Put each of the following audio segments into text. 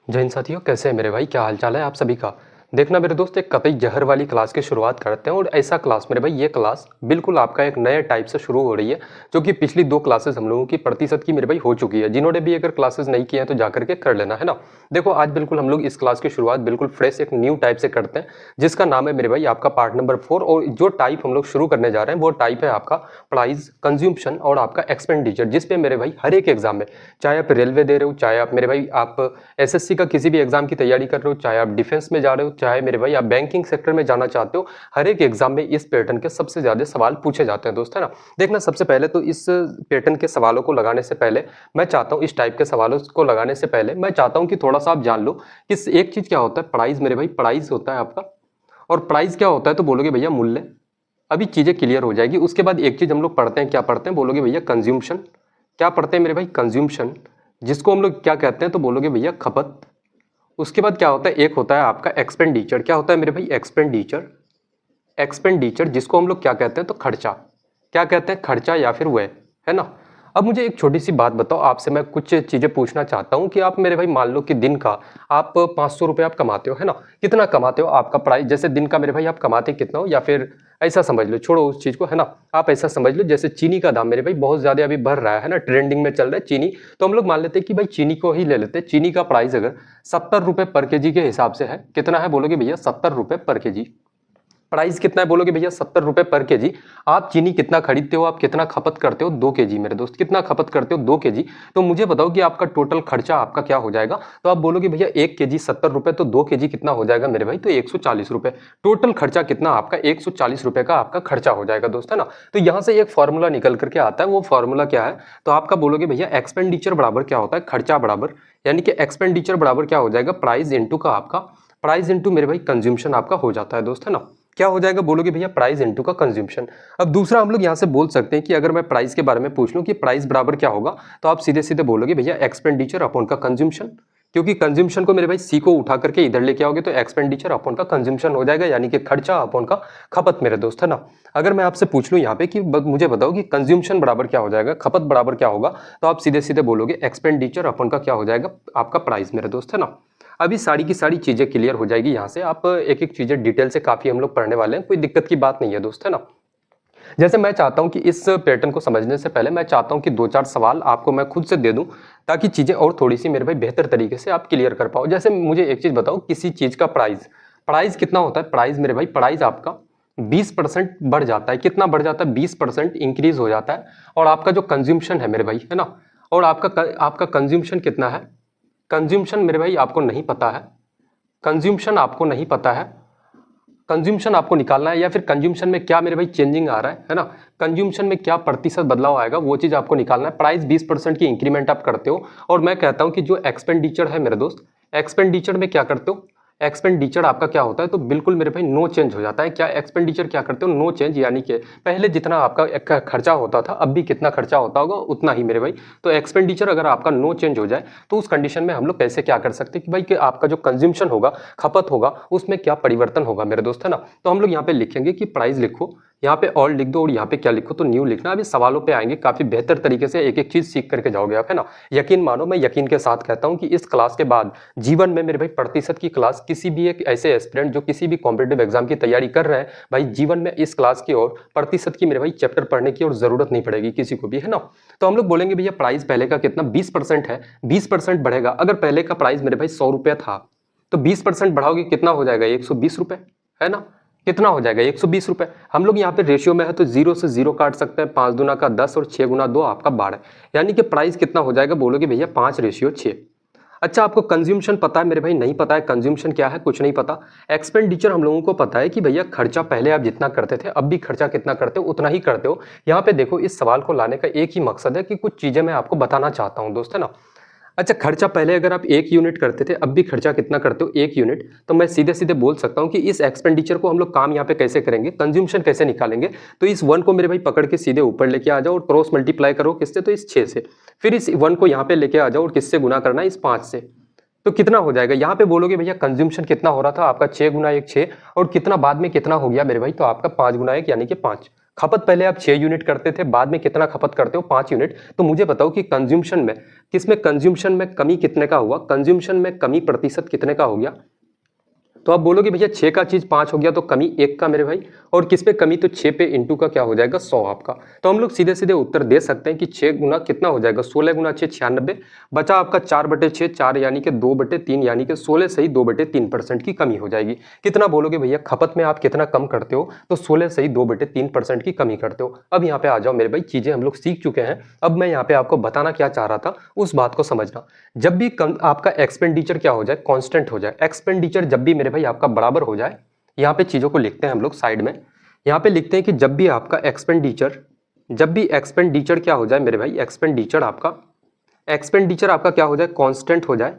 जय हिंद साथियों, कैसे हैं मेरे भाई? क्या हाल चाल है आप सभी का? देखना मेरे दोस्त, एक कतई जहर वाली क्लास की शुरुआत करते हैं। और ऐसा क्लास मेरे भाई, ये क्लास बिल्कुल आपका एक नए टाइप से शुरू हो रही है, जो कि पिछली 2 क्लासेस हम लोगों की प्रतिशत की मेरे भाई हो चुकी है। जिन्होंने भी अगर क्लासेस नहीं किए हैं तो जाकर के कर लेना, है ना। देखो, आज बिल्कुल हम लोग इस क्लास की शुरुआत बिल्कुल फ्रेश एक न्यू टाइप से करते हैं, जिसका नाम है मेरे भाई आपका पार्ट नंबर 4। और जो टाइप हम लोग शुरू करने जा रहे हैं वो टाइप है आपका प्राइस, कंज्यूम्पशन और आपका एक्सपेंडिचर, जिसपे मेरे भाई हर एक एग्जाम में, चाहे आप रेलवे दे रहे हो, चाहे आप मेरे भाई आप एसएससी का किसी भी एग्जाम की तैयारी कर रहे हो, चाहे आप डिफेंस में जा रहे हो, चाहे मेरे भाई आप बैंकिंग सेक्टर में जाना चाहते हो, हर एक एग्जाम में इस पैटर्न के सबसे ज्यादा सवाल पूछे जाते हैं दोस्त, है ना। देखना, सबसे पहले तो इस पैटर्न के सवालों को लगाने से पहले मैं चाहता हूं, इस टाइप के सवालों को लगाने से पहले मैं चाहता हूं कि थोड़ा सा आप जान लो कि एक चीज क्या होता है प्राइस। मेरे भाई प्राइस होता है आपका, और प्राइस क्या होता है तो बोलोगे भैया मूल्य। अभी चीजें क्लियर हो जाएगी। उसके बाद एक चीज हम लोग पढ़ते हैं, क्या पढ़ते हैं बोलोगे भैया कंज्यूम्शन। क्या पढ़ते हैं मेरे भाई? कंज्यूम्शन, जिसको हम लोग क्या कहते हैं तो बोलोगे भैया खपत। उसके बाद क्या होता है, एक होता है आपका एक्सपेंडिचर। क्या होता है मेरे भाई? एक्सपेंडिचर। एक्सपेंडिचर जिसको हम लोग क्या कहते हैं तो खर्चा। क्या कहते हैं? खर्चा या फिर व्यय, है ना। अब मुझे एक छोटी सी बात बताओ, आपसे मैं कुछ चीजें पूछना चाहता हूं कि आप मेरे भाई मान लो कि दिन का आप 500 रुपये आप कमाते हो, है ना। कितना कमाते हो? आपका प्राइस जैसे दिन का मेरे भाई आप कमाते कितना हो, या फिर ऐसा समझ लो, छोड़ो उस चीज को, है ना। आप ऐसा समझ लो जैसे चीनी का दाम मेरे भाई बहुत ज्यादा अभी बढ़ रहा है ना, ट्रेंडिंग में चल रहा है चीनी। तो हम लोग मान लेते हैं कि भाई चीनी को ही ले लेते हैं। चीनी का प्राइस अगर 70 रुपये पर केजी के हिसाब से है, कितना है बोलोगे भैया? 70 रुपये पर केजी। प्राइस कितना है बोलोगे भैया? 70 रुपए पर केजी। आप चीनी कितना खरीदते हो, आप कितना खपत करते हो? 2 केजी मेरे दोस्त। कितना खपत करते हो? 2 केजी। तो मुझे बताओ कि आपका टोटल खर्चा आपका क्या हो जाएगा। तो आप बोलोगे भैया 1 केजी 70 रुपए, तो 2 केजी कितना हो जाएगा मेरे भाई? तो 140 रुपए। टोटल खर्चा कितना आपका? 140 रुपए का आपका खर्चा हो जाएगा दोस्त, है ना। तो यहां से एक फॉर्मूला निकल करके आता है। वो फॉर्मूला क्या है? तो आपका बोलोगे भैया एक्सपेंडिचर बराबर क्या होता है? खर्चा बराबर, यानी कि एक्सपेंडिचर बराबर क्या हो जाएगा? प्राइस इंटू का आपका, प्राइस इंटू मेरे भाई कंज्यूमशन आपका हो जाता है दोस्त, है ना। क्या हो जाएगा बोलोगे भैया? प्राइस इंटू का कंज्यूमशन। अब दूसरा हम लोग यहां से बोल सकते हैं कि अगर मैं प्राइस के बारे में पूछ लूं कि प्राइस बराबर क्या होगा, तो आप सीधे सीधे बोलोगे भैया एक्सपेंडिचर अपॉन का कंज्यूमशन। क्योंकि कंज्यूमशन को मेरे भाई सी को उठा करके इधर लेके आओगे तो एक्सपेंडिचर अपॉन का कंज्यूमशन हो जाएगा, यानी कि खर्चा अपॉन का खपत मेरे दोस्त, है ना। अगर मैं आपसे पूछ लूं यहाँ पे कि मुझे बताओ कि कंज्यूमशन बराबर क्या हो जाएगा, खपत बराबर क्या होगा, तो आप सीधे सीधे बोलोगे एक्सपेंडिचर अपॉन का क्या हो जाएगा? आपका प्राइस मेरे दोस्त, है ना। अभी सारी की सारी चीजें क्लियर हो जाएगी। यहाँ से आप एक एक चीजें डिटेल से काफी हम लोग पढ़ने वाले हैं, कोई दिक्कत की बात नहीं है दोस्त, है ना। जैसे मैं चाहता हूं कि इस पैटर्न को समझने से पहले मैं चाहता हूं कि 2-4 सवाल आपको मैं खुद से दे दूं, ताकि चीजें और थोड़ी सी मेरे भाई बेहतर तरीके से आप क्लियर कर पाओ। जैसे मुझे एक चीज बताओ, किसी चीज का प्राइस, प्राइस कितना होता है? प्राइस मेरे भाई, प्राइस आपका 20% बढ़ जाता है। कितना बढ़ जाता है? 20% इंक्रीज हो जाता है। और आपका जो कंज्यूमशन है मेरे भाई, है ना, और आपका कंज्यूमशन कितना है? कंज्यूमशन मेरे भाई आपको नहीं पता है, कंज्यूमशन आपको नहीं पता है। कंज्यूमशन आपको निकालना है, या फिर कंज्यूमशन में क्या मेरे भाई चेंजिंग आ रहा है ना। कंज्यूमशन में क्या प्रतिशत बदलाव आएगा, वो चीज आपको निकालना है। प्राइस 20% की इंक्रीमेंट आप करते हो, और मैं कहता हूं कि जो एक्सपेंडिचर है मेरे दोस्त, एक्सपेंडिचर में क्या करते हो? एक्सपेंडिचर आपका क्या होता है? तो बिल्कुल मेरे भाई नो चेंज हो जाता है। क्या एक्सपेंडिचर क्या करते हो? नो चेंज, यानी कि पहले जितना आपका एक खर्चा होता था, अब भी कितना खर्चा होता होगा उतना ही मेरे भाई। तो एक्सपेंडिचर अगर आपका नो चेंज हो जाए, तो उस कंडीशन में हम लोग कैसे क्या कर सकते हैं कि भाई कि आपका जो कंज्यूमशन होगा, खपत होगा, उसमें क्या परिवर्तन होगा मेरे दोस्त, है ना। तो हम लोग यहाँ पे लिखेंगे कि प्राइस लिखो, यहाँ पे ऑल लिख दो, और यहाँ पे क्या लिखो तो न्यू लिखना। अभी सवालों पे आएंगे, काफी बेहतर तरीके से एक एक चीज सीख करके जाओगे आप, है ना। यकीन मानो, मैं यकीन के साथ कहता हूँ कि इस क्लास के बाद जीवन में मेरे भाई प्रतिशत की क्लास, किसी भी एक ऐसे एस्पिरेंट जो किसी भी कॉम्पिटेटिव एग्जाम की तैयारी कर रहे हैं, भाई जीवन में इस क्लास की और प्रतिशत की मेरे भाई चैप्टर पढ़ने की और जरूरत नहीं पड़ेगी किसी को भी, है ना। तो हम लोग बोलेंगे भैया प्राइस पहले का कितना? 20% है, 20% बढ़ेगा। अगर पहले का प्राइस मेरे भाई 100 रुपया था, तो 20% बढ़ाओगे कितना हो जाएगा? 120 रुपए, है ना। कितना हो जाएगा? 120 रुपए। हम लोग यहाँ पे रेशियो में है तो 0 से 0 काट सकते हैं, 5 दूना का 10 और 6 गुना 2 आपका 12, यानी कि प्राइस कितना हो जाएगा बोलोगे भैया? 5:6। अच्छा, आपको कंज्यूमशन पता है मेरे भाई? नहीं पता है कंज्यूमशन क्या है? कुछ नहीं पता। एक्सपेंडिचर हम लोगों को पता है कि भैया खर्चा पहले आप जितना करते थे, अब भी खर्चा कितना करते हो उतना ही करते हो। यहाँ पे देखो, इस सवाल को लाने का एक ही मकसद है कि कुछ चीजें मैं आपको बताना चाहता हूँ दोस्त, है ना। अच्छा, खर्चा पहले अगर आप 1 यूनिट करते थे, अब भी खर्चा कितना करते हो? 1 यूनिट। तो मैं सीधे सीधे बोल सकता हूं कि इस एक्सपेंडिचर को हम लोग काम यहाँ पे कैसे करेंगे, कंज्यूमशन कैसे निकालेंगे। तो इस 1 को मेरे भाई पकड़ के सीधे ऊपर लेके आ जाओ और क्रॉस मल्टीप्लाई करो किससे? तो इस 6 से। फिर इस 1 को यहाँ पे लेके आ जाओ और किससे गुना करना है? इस 5 से। तो कितना हो जाएगा? यहाँ पे बोलोगे भैया कंज्यूमशन कितना हो रहा था आपका? 6 गुना 1 6, और कितना बाद में कितना हो गया मेरे भाई? तो आपका 5 गुना 1 यानी कि 5। खपत पहले आप 6 यूनिट करते थे, बाद में कितना खपत करते हो 5 यूनिट। तो मुझे बताओ कि कंज्यूमशन में, किसमें कंज्यूमशन में कमी कितने का हुआ, कंज्यूमशन में कमी प्रतिशत कितने का हो गया। तो आप बोलोगे भैया 6 का चीज 5 हो गया तो कमी 1 का मेरे भाई, और किस पे कमी, तो 6 पे इंटू का क्या हो जाएगा 100 आपका। तो हम लोग सीधे सीधे उत्तर दे सकते हैं कि 6 गुना कितना हो जाएगा 16 गुना 6 96, बचा आपका 4/6, 4 यानी कि 2/3 यानी कि 16 सही 2/3% की कमी हो जाएगी। कितना बोलोगे भैया खपत में आप कितना कम करते हो, तो 16 सही 2/3% की कमी करते हो। अब यहाँ पे आ जाओ मेरे भाई, चीजें हम लोग सीख चुके हैं। अब मैं यहाँ पे आपको बताना क्या चाह रहा था उस बात को समझना। जब भी आपका एक्सपेंडिचर क्या हो जाए, कांस्टेंट हो जाए, एक्सपेंडिचर जब भी मेरे भाई आपका बराबर हो जाए, यहाँ पे चीजों को लिखते हैं हम लोग साइड में। यहाँ पे लिखते हैं कि जब भी आपका एक्सपेंडिचर, जब भी एक्सपेंडिचर क्या हो जाए मेरे भाई, एक्सपेंडिचर आपका क्या हो जाए, कांस्टेंट हो जाए,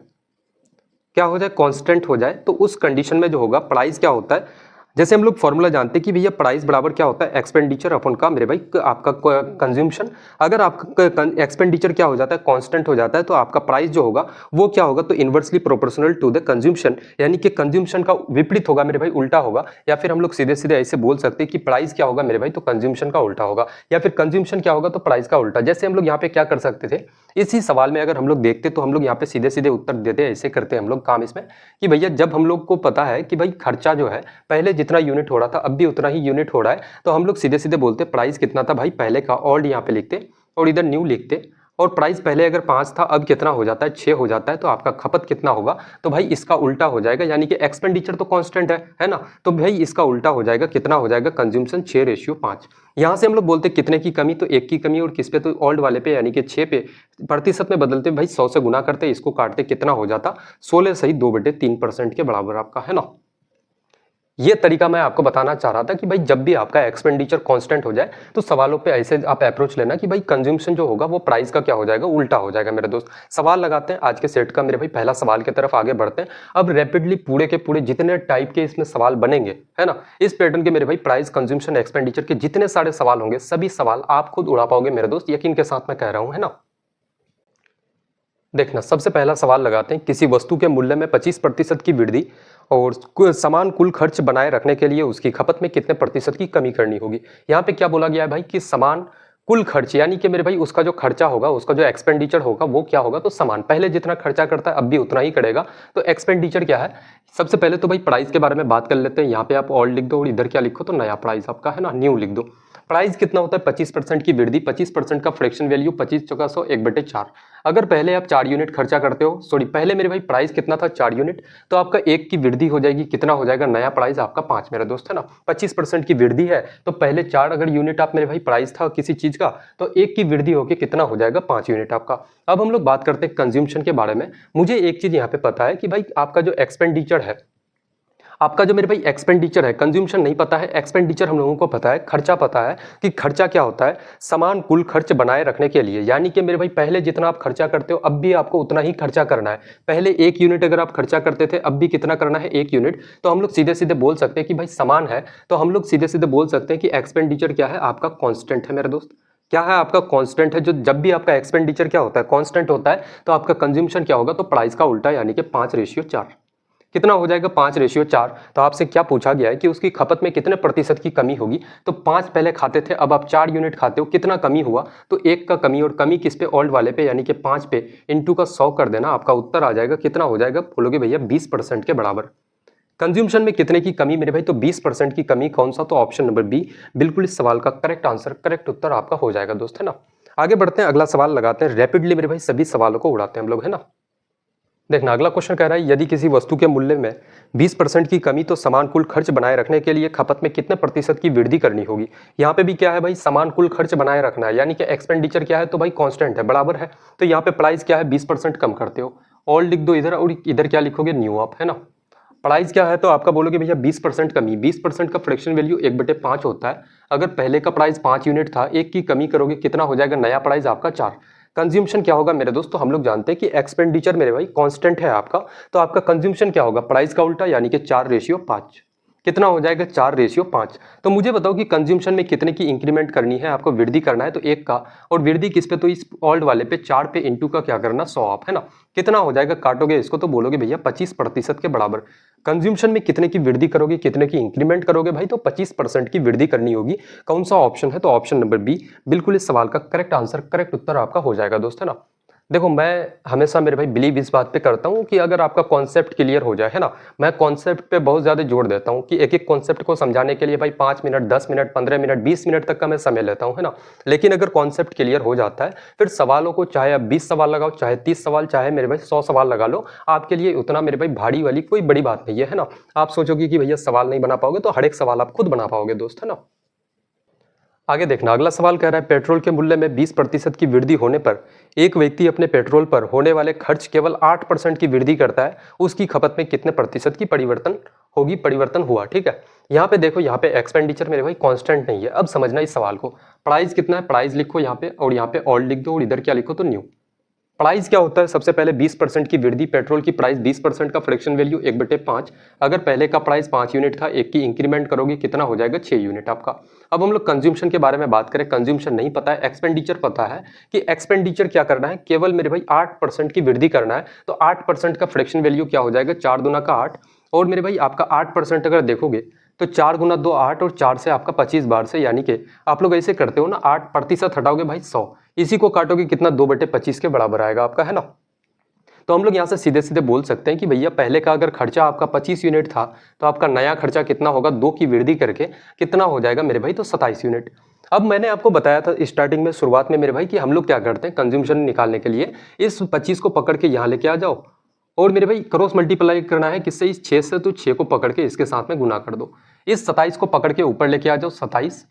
क्या हो जाए, कांस्टेंट हो जाए, तो उस कंडीशन में जो होगा प्राइस क्या होता है, जैसे हम लोग फॉर्मूला जानते हैं कि भैया प्राइस बराबर क्या होता है, एक्सपेंडिचर अपन का मेरे भाई आपका कंज्यूमशन। अगर आपका एक्सपेंडिचर क्या हो जाता है, कांस्टेंट हो जाता है, तो आपका प्राइस जो होगा वो क्या होगा, तो inversely proportional to the consumption, यानी कि कंज्यूमशन का विपरीत होगा मेरे भाई, उल्टा होगा। या फिर हम लोग सीधे सीधे ऐसे बोल सकते हैं कि प्राइस क्या होगा मेरे भाई, तो कंज्यूमशन का उल्टा होगा, या फिर कंज्यूमशन क्या होगा तो प्राइस का उल्टा। जैसे हम लोग यहाँ पे क्या कर सकते थे, इसी सवाल में अगर हम लोग देखते तो हम लोग यहाँ पे सीधे सीधे उत्तर देते, ऐसे करते हम लोग काम इसमें कि भैया जब हम लोग को पता है कि भाई खर्चा जो है पहले जितना यूनिट हो रहा था अब भी उतना ही यूनिट हो रहा है, तो हम लोग सीधे सीधे बोलते प्राइस कितना था भाई पहले का, ओल्ड यहाँ पे लिखते और इधर न्यू लिखते, और प्राइस पहले अगर 5 था अब कितना हो जाता है 6 हो जाता है, तो आपका खपत कितना होगा, तो भाई इसका उल्टा हो जाएगा, यानी कि एक्सपेंडिचर तो कांस्टेंट है ना, तो भाई इसका उल्टा हो जाएगा, कितना हो जाएगा, कंज्यूमशन 6:5। यहाँ से हम लोग बोलते कितने की कमी, तो 1 की कमी, और किस पे, तो ओल्ड वाले पे यानी कि 6 पे, प्रतिशत में बदलते भाई 100 से गुना करते, इसको काटते कितना हो जाता 16 सही 2/3% के बराबर आपका, है ना। ये तरीका मैं आपको बताना चाह रहा था कि भाई जब भी आपका एक्सपेंडिचर कांस्टेंट हो जाए तो सवालों पे ऐसे आप अप्रोच लेना कि भाई कंज्यूमशन जो होगा वो प्राइस का क्या हो जाएगा, उल्टा हो जाएगा मेरे दोस्त। सवाल लगाते हैं आज के सेट का मेरे भाई, पहला सवाल की तरफ आगे बढ़ते हैं। अब रैपिडली पूरे के पूरे जितने टाइप के इसमें सवाल बनेंगे, है ना, इस पैटर्न के मेरे भाई प्राइस कंज्यूमशन एक्सपेंडिचर के जितने सारे सवाल होंगे सभी सवाल आप खुद उड़ा पाओगे मेरे दोस्त, यकीन के साथ मैं कह रहा हूं, है ना। देखना, सबसे पहला सवाल लगाते हैं, किसी वस्तु के मूल्य में 25% की वृद्धि और समान कुल खर्च बनाए रखने के लिए उसकी खपत में कितने प्रतिशत की कमी करनी होगी। यहाँ पे क्या बोला गया है भाई कि समान कुल खर्च, यानी कि मेरे भाई उसका जो खर्चा होगा, उसका जो एक्सपेंडिचर होगा वो क्या होगा, तो समान, पहले जितना खर्चा करता है अब भी उतना ही करेगा। तो एक्सपेंडिचर क्या है, सबसे पहले तो भाई प्राइस के बारे में बात कर लेते हैं। यहाँ पे आप ओल्ड लिख दो और इधर क्या लिखो, तो नया प्राइस आपका, है ना, न्यू लिख दो। प्राइस कितना होता है 25% की वृद्धि, 25% का फ्रैक्शन वैल्यू 25 चौका 100 1/4। अगर पहले आप 4 यूनिट खर्चा करते हो, सॉरी पहले मेरे भाई प्राइस कितना था 4 यूनिट, तो आपका 1 की वृद्धि हो जाएगी, कितना हो जाएगा, नया प्राइस आपका 5 मेरा दोस्त, है ना। 25% की वृद्धि है तो पहले 4 अगर यूनिट आप मेरे भाई प्राइस था किसी चीज का, तो 1 की वृद्धि होकर कितना हो जाएगा 5 यूनिट आपका। अब हम लोग बात करते हैं कंज्यूमशन के बारे में। मुझे एक चीज यहाँ पे पता है कि भाई आपका जो एक्सपेंडिचर है, आपका जो मेरे भाई एक्सपेंडिचर है, कंज्यूमशन नहीं पता है, एक्सपेंडिचर हम लोगों को पता है, खर्चा पता है कि खर्चा क्या होता है, समान कुल खर्च बनाए रखने के लिए, यानी कि मेरे भाई पहले जितना आप खर्चा करते हो अब भी आपको उतना ही खर्चा करना है। पहले 1 यूनिट अगर आप खर्चा करते थे अब भी कितना करना है 1 यूनिट, तो हम लोग सीधे सीधे बोल सकते हैं कि भाई समान है, तो हम लोग सीधे सीधे बोल सकते हैं कि एक्सपेंडिचर क्या है आपका, कॉन्स्टेंट है मेरे दोस्त। क्या है आपका, कांस्टेंट है। जो जब भी आपका एक्सपेंडिचर क्या होता है, कांस्टेंट होता है, तो आपका कंज्यूमशन क्या होगा, तो प्राइस का उल्टा, यानी कि 5:4। कितना हो जाएगा 5:4। तो आपसे क्या पूछा गया है कि उसकी खपत में कितने प्रतिशत की कमी होगी, तो 5 पहले खाते थे अब आप 4 यूनिट खाते हो, कितना कमी हुआ, तो 1 का कमी, और कमी किस पे, ओल्ड वाले पे, यानी कि 5 पे इंटू का 100 कर देना, आपका उत्तर आ जाएगा, कितना हो जाएगा, बोलोगे भैया 20% के बराबर। कंज्यूमशन में कितने की कमी मेरे भाई, तो 20% की कमी, कौन सा, तो ऑप्शन नंबर बी बिल्कुल इस सवाल का करेक्ट आंसर, करेक्ट उत्तर आपका हो जाएगा दोस्त, है ना। आगे बढ़ते हैं, अगला सवाल लगाते हैं, रैपिडली मेरे भाई सभी सवालों को उड़ाते हैं हम लोग, है ना। देखना, अगला क्वेश्चन कह रहा है, यदि किसी वस्तु के मूल्य में 20% की कमी तो समान कुल खर्च बनाए रखने के लिए खपत में कितने प्रतिशत की वृद्धि करनी होगी। यहाँ पे भी क्या है भाई, समान कुल खर्च बनाए रखना है, यानी कि एक्सपेंडिचर क्या है, तो भाई कांस्टेंट है, बराबर है, तो यहाँ पे प्राइस क्या है 20% कम करते हो, ओल्ड लिख दो इधर, और इधर क्या लिखोगे, न्यू आप, है ना। प्राइस क्या है, तो आपका बोलोगे भैया 20% कमी, 20% का फ्रैक्शन वैल्यू 1/5 होता है। अगर पहले का प्राइस 5 यूनिट था, 1 की कमी करोगे, कितना हो जाएगा, नया प्राइस आपका 4। कंज्यूमशन क्या होगा मेरे दोस्त, तो हम लोग जानते हैं कि एक्सपेंडिचर मेरे भाई कांस्टेंट है आपका, तो आपका कंज्यूमशन क्या होगा, प्राइस का उल्टा, यानी कि 4:5। कितना हो जाएगा 4:5। तो मुझे बताओ कि कंज्यूमशन में कितने की इंक्रीमेंट करनी है, आपको वृद्धि करना है तो 1 का, और वृद्धि किस पे, तो इस ओल्ड वाले पे 4 पे इंटू का क्या करना 100 आप, है ना। कितना हो जाएगा, काटोगे इसको तो बोलोगे भैया 25% के बराबर। कंज्यूमशन में कितने की वृद्धि करोगे, कितने की इंक्रीमेंट करोगे भाई, तो 25% की वृद्धि करनी होगी। कौन सा ऑप्शन है, तो ऑप्शन नंबर बी बिल्कुल इस सवाल का करेक्ट आंसर, करेक्ट उत्तर आपका हो जाएगा दोस्त, है ना। देखो मैं हमेशा मेरे भाई बिलीव इस बात पे करता हूँ कि अगर आपका कॉन्सेप्ट क्लियर हो जाए, है ना, मैं कॉन्सेप्ट पे बहुत ज़्यादा जोर देता हूँ कि एक एक कॉन्सेप्ट को समझाने के लिए भाई 5 मिनट 10 मिनट 15 मिनट 20 मिनट तक का मैं समय लेता हूँ, है ना। लेकिन अगर कॉन्सेप्ट क्लियर हो जाता है फिर सवालों को चाहे आप 20 सवाल लगाओ, चाहे 30 सवाल, चाहे मेरे भाई 100 सवाल लगा लो, आपके लिए उतना मेरे भाई भारी वाली कोई बड़ी बात नहीं है ना। आप सोचोगे कि भैया सवाल नहीं बना पाओगे, तो हर एक सवाल आप खुद बना पाओगे दोस्त, है ना। आगे देखना, अगला सवाल कह रहा है पेट्रोल के मूल्य में 20% की वृद्धि होने पर एक व्यक्ति अपने पेट्रोल पर होने वाले खर्च केवल 8% की वृद्धि करता है, उसकी खपत में कितने प्रतिशत की परिवर्तन हुआ। ठीक है, यहाँ पे देखो, यहाँ पे एक्सपेंडिचर मेरे भाई कांस्टेंट नहीं है। अब समझना इस सवाल को, प्राइस कितना है, प्राइस लिखो यहाँ पे, और यहाँ पे ओल्ड लिख दो, और इधर क्या लिखो, तो न्यू। प्राइस क्या होता है, सबसे पहले 20% की वृद्धि, पेट्रोल की प्राइस 20% का फ्रैक्शन वैल्यू 1/5। अगर पहले का प्राइस 5 यूनिट था, एक की इंक्रीमेंट करोगे कितना हो जाएगा 6 यूनिट आपका। अब हम लोग कंज्यूमशन के बारे में बात करें, कंज्यूमशन नहीं पता है, एक्सपेंडिचर पता है कि एक्सपेंडिचर क्या करना है, केवल मेरे भाई 8% की वृद्धि करना है। तो 8% का फ्रैक्शन वैल्यू क्या हो जाएगा, 4 दूना का 8, और मेरे भाई आपका 8% अगर देखोगे तो 4 गुना 2 8, और 4 से आपका 25 बार से, यानी कि आप लोग ऐसे करते हो ना, 8% हटाओगे भाई 100, इसी को काटोगे कितना 2/25 के बराबर आएगा आपका, है ना। तो हम लोग यहाँ से सीधे सीधे बोल सकते हैं कि भैया पहले का अगर खर्चा आपका 25 यूनिट था, तो आपका नया खर्चा कितना होगा, 2 की वृद्धि करके कितना हो जाएगा मेरे भाई, तो 27 यूनिट। अब मैंने आपको बताया था स्टार्टिंग में, शुरुआत में मेरे भाई, कि हम लोग क्या करते हैं कंज्यूमशन निकालने के लिए, इस 25 को पकड़ के यहाँ लेके आ जाओ, और मेरे भाई क्रॉस मल्टीप्लाई करना है किससे, इस 6 से, तो 6 को पकड़ के इसके साथ में गुना कर दो, इस 27 को पकड़ के ऊपर लेके आ जाओ 27,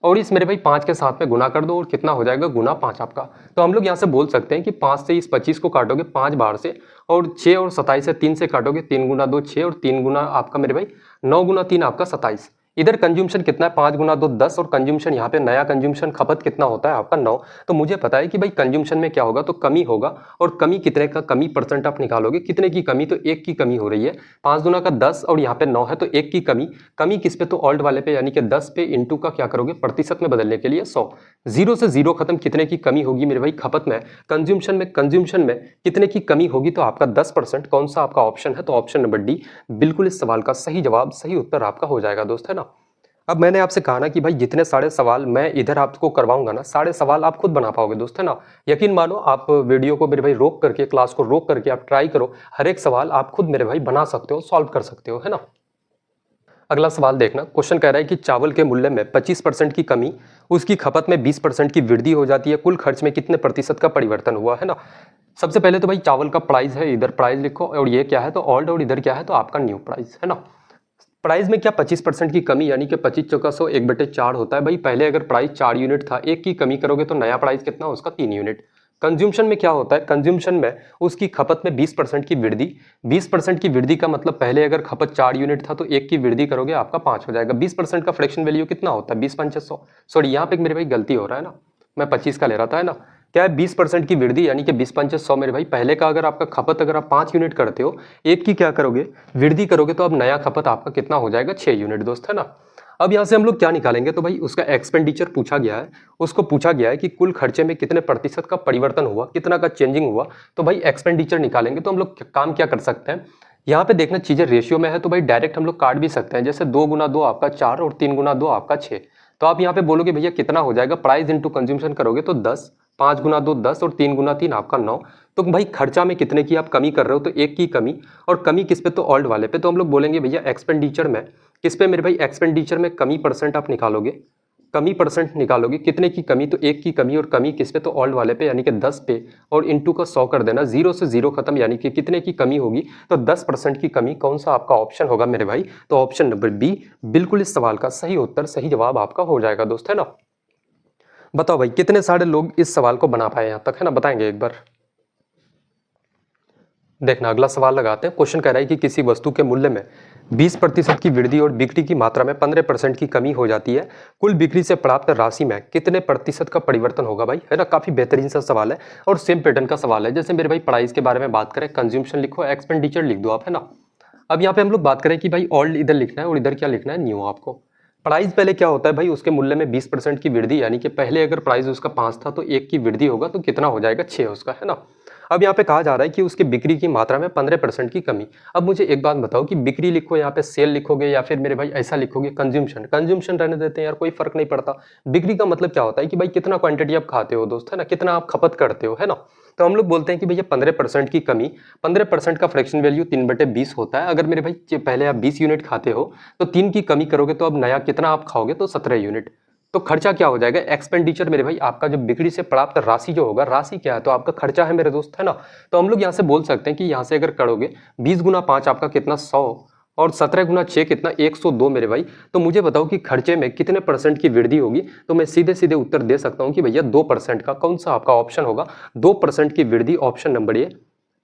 और इस मेरे भाई 5 के साथ में गुना कर दो, और कितना हो जाएगा गुना 5 आपका। तो हम लोग यहाँ से बोल सकते हैं कि 5 से इस 25 को काटोगे 5 बार से, और 6 और 27 से 3 से काटोगे, 3 गुना 2 6, और 3 गुना आपका मेरे भाई 9 गुना 3 आपका 27। इधर कंज्यूमशन कितना है, 5 गुना 2 10, और कंज्यूमशन यहाँ पे नया कंज्यूमशन खपत कितना होता है आपका 9। तो मुझे पता है कि भाई कंज्यूमशन में क्या होगा, तो कमी होगा, और कमी कितने का, कमी परसेंट आप निकालोगे, कितने की कमी, तो 1 की कमी हो रही है। 5 गुना का 10, और यहाँ पे 9 है, तो 1 की कमी, कमी किस पे, तो ऑल्ट वाले पे, यानी कि 10 पे इंटू का क्या करोगे, प्रतिशत में बदलने के लिए 100। 0 से 0 खत्म, कितने की कमी होगी मेरे भाई खपत में, कंज्यूमशन में कितने की कमी होगी, तो आपका 10%। कौन सा आपका ऑप्शन है, तो ऑप्शन नंबर डी बिल्कुल इस सवाल का सही जवाब, सही उत्तर आपका हो जाएगा दोस्त, है ना। अब मैंने आपसे कहा ना कि भाई जितने सारे सवाल मैं इधर आपको करवाऊंगा ना, सारे सवाल आप खुद बना पाओगे दोस्त, है ना। यकीन मानो, आप वीडियो को मेरे भाई रोक करके, क्लास को रोक करके आप ट्राई करो, हर एक सवाल आप खुद मेरे भाई बना सकते हो, सॉल्व कर सकते हो, है ना। अगला सवाल देखना, क्वेश्चन कह रहा है कि चावल के मूल्य में 25% की कमी, उसकी खपत में 20% की वृद्धि हो जाती है, कुल खर्च में कितने प्रतिशत का परिवर्तन हुआ, है ना। सबसे पहले तो भाई चावल का प्राइस है, इधर प्राइस लिखो, और ये क्या है, तो ओल्ड, और इधर क्या है, तो आपका न्यू प्राइस, है ना। प्राइस में क्या 25% की कमी, यानी कि 25 चौका 100 1/4 होता है भाई। पहले अगर प्राइस 4 यूनिट था, 1 की कमी करोगे तो नया प्राइस कितना, उसका 3 यूनिट। कंज्यूमशन में क्या होता है, कंज्यूमशन में उसकी खपत में 20% की वृद्धि। 20% की वृद्धि का मतलब पहले अगर खपत 4 यूनिट था, तो 1 की वृद्धि करोगे आपका 5 हो जाएगा। 20% का फ्रैक्शन वैल्यू कितना होता है, 20 5 100। सॉरी, यहाँ पे मेरे भाई गलती हो रहा है ना, मैं 25 का ले रहा था, है ना। क्या है, 20% की वृद्धि, यानी कि 20 5 100 मेरे भाई। पहले का अगर आपका खपत अगर आप 5 यूनिट करते हो, 1 की क्या करोगे, वृद्धि करोगे, तो अब नया खपत आपका कितना हो जाएगा, 6 यूनिट दोस्त, है ना। अब यहाँ से हम लोग क्या निकालेंगे, तो भाई उसका एक्सपेंडिचर पूछा गया है, उसको पूछा गया है कि कुल खर्चे में कितने प्रतिशत का परिवर्तन हुआ, कितना का चेंजिंग हुआ। तो भाई एक्सपेंडिचर निकालेंगे, तो हम लोग काम क्या कर सकते हैं, यहाँ पे देखना चीजें रेशियो में है, तो भाई डायरेक्ट हम लोग काट भी सकते हैं, जैसे 2 गुना 2 आपका 4, और 3 गुना 2 आपका 6। तो आप यहाँ पे बोलोगे भैया कितना हो जाएगा, प्राइस इंटू कंज्यूमशन करोगे तो 10, 5 गुना 2 10, और 3 गुना 3 आपका 9। तो भाई खर्चा में कितने की आप कमी कर रहे हो, तो 1 की कमी, और कमी किस पे, तो ओल्ड वाले पे। तो हम लोग बोलेंगे भैया एक्सपेंडिचर में किस पे, मेरे भाई एक्सपेंडिचर में कमी परसेंट आप निकालोगे, कमी परसेंट निकालोगे, कितने की कमी, तो 1 की कमी, और कमी किस पे, तो ओल्ड वाले पे, यानी कि 10 पे, और इंटू का 100 कर देना। 0 से 0 खत्म, यानी कि कितने की कमी होगी, तो 10% की कमी। कौन सा आपका ऑप्शन होगा मेरे भाई, तो ऑप्शन नंबर बी बिल्कुल इस सवाल का सही उत्तर, सही जवाब आपका हो जाएगा दोस्त, है ना। बताओ भाई कितने सारे लोग इस सवाल को बना पाए यहां तक, है ना, बताएंगे एक बार। देखना अगला सवाल लगाते हैं, क्वेश्चन कह रहा है कि किसी वस्तु के मूल्य में 20% की वृद्धि और बिक्री की मात्रा में 15% की कमी हो जाती है, कुल बिक्री से प्राप्त राशि में कितने प्रतिशत का परिवर्तन होगा भाई, है ना। काफी बेहतरीन सा सवाल है, और सेम पैटर्न का सवाल है। जैसे मेरे भाई प्राइस के बारे में बात करें, कंज्यूमशन लिखो, एक्सपेंडिचर लिख दो आप, है ना। अब यहाँ पे हम लोग बात करें कि भाई ओल्ड इधर लिखना है और इधर क्या लिखना है, न्यू। आपको प्राइस पहले क्या होता है भाई, उसके मूल्य में 20% की वृद्धि, यानी कि पहले अगर प्राइस उसका 5 था तो 1 की वृद्धि होगा तो कितना हो जाएगा, 6 उसका, है ना। अब यहाँ पे कहा जा रहा है कि उसकी बिक्री की मात्रा में 15% की कमी। अब मुझे एक बात बताओ कि बिक्री लिखो यहाँ पे सेल लिखोगे या फिर मेरे भाई ऐसा लिखोगे कंज्यूमशन, कंज्यूमशन रहने देते हैं यार, कोई फर्क नहीं पड़ता। बिक्री का मतलब क्या होता है कि भाई कितना क्वांटिटी आप खाते हो दोस्त, है ना, कितना आप खपत करते हो, है ना। तो हम लोग बोलते हैं कि भैया 15% की कमी, 15% का फ्रैक्शन वैल्यू 3/20 होता है। अगर मेरे भाई पहले आप 20 यूनिट खाते हो तो 3 की कमी करोगे तो अब नया कितना आप खाओगे, तो 17 यूनिट। तो खर्चा क्या हो जाएगा, एक्सपेंडिचर मेरे भाई, आपका जो बिक्री से प्राप्त राशि जो होगा, राशि क्या है, तो आपका खर्चा है मेरे दोस्त, है ना। तो हम लोग यहाँ से बोल सकते हैं कि यहाँ से अगर करोगे 20 गुना 5 आपका कितना, 100, और 17 गुना 6 कितना, 102 मेरे भाई। तो मुझे बताओ कि खर्चे में कितने परसेंट की वृद्धि होगी। तो मैं सीधे सीधे उत्तर दे सकता हूँ कि भैया 2% का, कौन सा आपका ऑप्शन होगा, 2% की वृद्धि, option number A.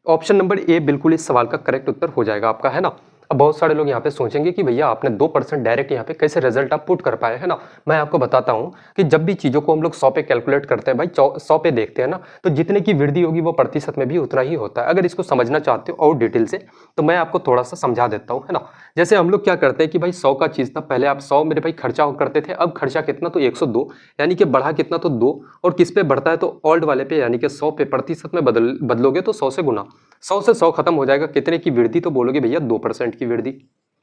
Option number A बिल्कुल इस सवाल का करेक्ट उत्तर हो जाएगा आपका, है ना। अब बहुत सारे लोग यहाँ पे सोचेंगे कि भैया आपने 2% डायरेक्ट यहाँ पे कैसे रिजल्ट आप पुट कर पाए, है ना। मैं आपको बताता हूँ कि जब भी चीजों को हम लोग 100 पे कैलकुलेट करते हैं भाई, 100 पे देखते हैं ना, तो जितने की वृद्धि होगी वो प्रतिशत में भी उतना ही होता है। अगर इसको समझना चाहते हो और डिटेल से तो मैं आपको थोड़ा सा समझा देता हूँ, है ना। जैसे हम लोग क्या करते हैं कि भाई 100 का चीज था, पहले आप 100 मेरे भाई खर्चा करते थे, अब खर्चा कितना, तो 102, यानी कि बढ़ा कितना, तो 2। और किस पे बढ़ता है, तो ओल्ड वाले पे, यानी कि 100 पे प्रतिशत में बदलोगे तो 100 से गुना, 100 से 100 खत्म हो जाएगा, कितने की वृद्धि, तो बोलोगे भैया 2% की वृद्धि।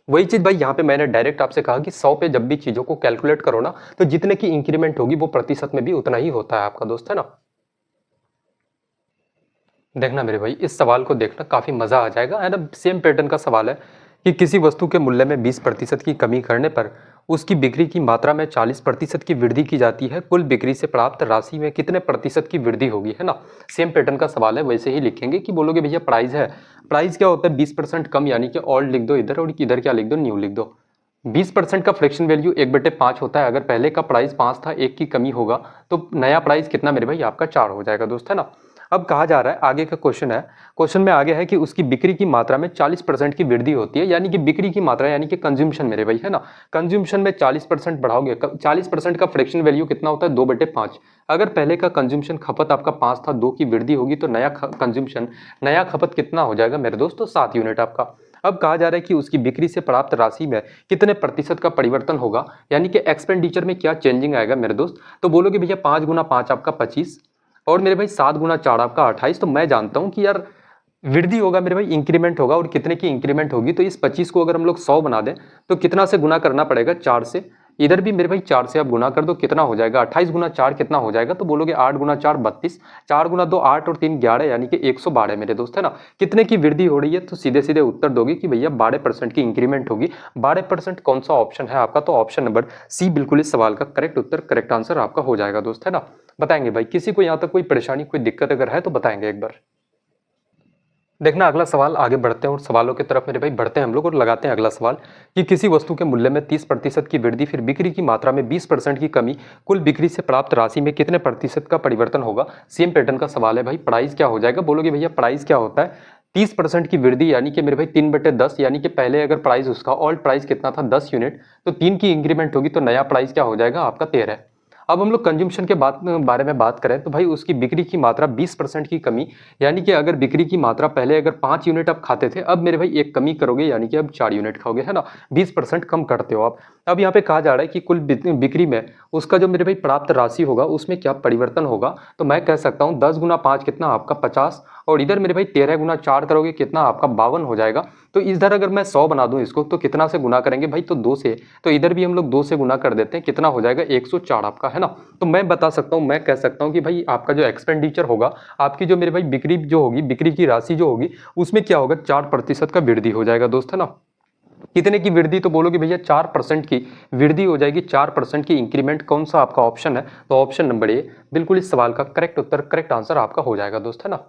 वही चीज भाई यहाँ पे मैंने डायरेक्ट आपसे कहा कि 100 पे जब भी चीजों को कैलकुलेट करो ना, तो जितने की इंक्रीमेंट होगी वो प्रतिशत में भी उतना ही होता है आपका दोस्त, है ना। देखना मेरे भाई, इस सवाल को देखना, काफी मजा आ जाएगा, है ना। सेम पैटर्न का सवाल है कि किसी वस्तु के मूल्य में 20% की कमी करने पर उसकी बिक्री की मात्रा में 40% की वृद्धि की जाती है, कुल बिक्री से प्राप्त राशि में कितने प्रतिशत की वृद्धि होगी, है ना। सेम पैटर्न का सवाल है, वैसे ही लिखेंगे कि बोलोगे भैया प्राइस है, प्राइस क्या होता है, 20% कम, यानी कि ओल्ड लिख दो इधर और इधर क्या लिख दो, न्यू लिख दो। 20% का फ्रैक्शन वैल्यू 1/5 होता है। अगर पहले का प्राइस 5 था, 1 की कमी होगा तो नया प्राइस कितना मेरे भाई, आपका 4 हो जाएगा दोस्त, है ना। अब कहा जा रहा है, आगे का क्वेश्चन है, क्वेश्चन में आगे है कि उसकी बिक्री की मात्रा में 40% की वृद्धि होती है, यानी कि बिक्री की मात्रा यानी कि कंज्यूमशन मेरे भाई, है ना। कंज्यूमशन में 40% बढ़ाओगे, 40% का फ्रैक्शन वैल्यू कितना होता है, 2/5। अगर पहले का कंज्यूमशन खपत आपका 5 था, 2 की वृद्धि होगी तो नया कंज्यूमशन, नया खपत कितना हो जाएगा मेरे दोस्त, तो 7 यूनिट आपका। अब कहा जा रहा है कि उसकी बिक्री से प्राप्त राशि में कितने प्रतिशत का परिवर्तन होगा, यानी कि एक्सपेंडिचर में क्या चेंजिंग आएगा मेरे दोस्त। तो बोलोगे भैया 5 गुना 5 आपका 25, और मेरे भाई 7 गुना 4 आपका 28। तो मैं जानता हूं कि यार वृद्धि होगा मेरे भाई, इंक्रीमेंट होगा, और कितने की इंक्रीमेंट होगी, तो इस 25 को अगर हम लोग 100 बना दें तो कितना से गुना करना पड़ेगा, 4 से। इधर भी मेरे भाई 4 से आप गुना कर दो, कितना हो जाएगा, 28 गुना 4 कितना हो जाएगा, तो बोलोगे 8 गुना 4 32, 4 गुना 2 8 और 3 11, यानी कि 112 मेरे दोस्त, है ना। कितने की वृद्धि हो रही है, तो सीधे सीधे उत्तर दोगे कि भैया 12% की इंक्रीमेंट होगी। 12% कौन सा ऑप्शन है आपका, तो ऑप्शन नंबर सी बिल्कुल इस सवाल का करेक्ट उत्तर, करेक्ट आंसर आपका हो जाएगा दोस्त, है ना। बताएंगे भाई, किसी को यहाँ तक कोई परेशानी, कोई दिक्कत अगर है तो बताएंगे एक बार। देखना अगला सवाल, आगे बढ़ते हैं और सवालों की तरफ मेरे भाई बढ़ते हैं हम लोग और लगाते हैं अगला सवाल कि किसी वस्तु के मूल्य में 30% की वृद्धि फिर बिक्री की मात्रा में 20% की कमी, कुल बिक्री से प्राप्त राशि में कितने प्रतिशत का परिवर्तन होगा। सेम पैटर्न का सवाल है भाई, प्राइस क्या हो जाएगा, बोलोगे भैया प्राइस क्या होता है, 30% की वृद्धि, यानी कि मेरे भाई 3/10, यानी कि पहले अगर प्राइस उसका ओल्ड प्राइस कितना था 10 यूनिट, तो 3 की इंक्रीमेंट होगी तो नया प्राइस क्या हो जाएगा आपका 13। अब हम लोग कंज्यूमशन के बारे में बात करें तो भाई उसकी बिक्री की मात्रा 20% की कमी, यानी कि अगर बिक्री की मात्रा पहले अगर 5 यूनिट आप खाते थे, अब मेरे भाई एक कमी करोगे, यानी कि अब 4 यूनिट खाओगे, है ना। 20% कम करते हो आप। अब यहाँ पे कहा जा रहा है कि कुल बिक्री में उसका जो मेरे भाई प्राप्त राशि होगा उसमें क्या परिवर्तन होगा। तो मैं कह सकता हूँ 10 गुना 5 कितना आपका 50, और इधर मेरे भाई 13 गुना 4 करोगे कितना आपका 52 हो जाएगा। तो इधर अगर मैं 100 बना दूं इसको तो कितना से गुना करेंगे भाई, तो 2 से। तो इधर भी हम लोग 2 से गुना कर देते हैं, कितना हो जाएगा 104 आपका, है ना। तो मैं बता सकता हूँ, मैं कह सकता हूँ कि भाई आपका जो एक्सपेंडिचर होगा, आपकी जो मेरे भाई बिक्री जो होगी, बिक्री की राशि जो होगी उसमें क्या होगा, 4% का वृद्धि हो जाएगा दोस्त, है ना। कितने की वृद्धि, तो बोलोगे भैया 4% की वृद्धि हो जाएगी, 4% की इंक्रीमेंट, कौन सा आपका ऑप्शन है, तो ऑप्शन नंबर ए बिल्कुल इस सवाल का करेक्ट उत्तर, करेक्ट आंसर आपका हो जाएगा दोस्त, है ना।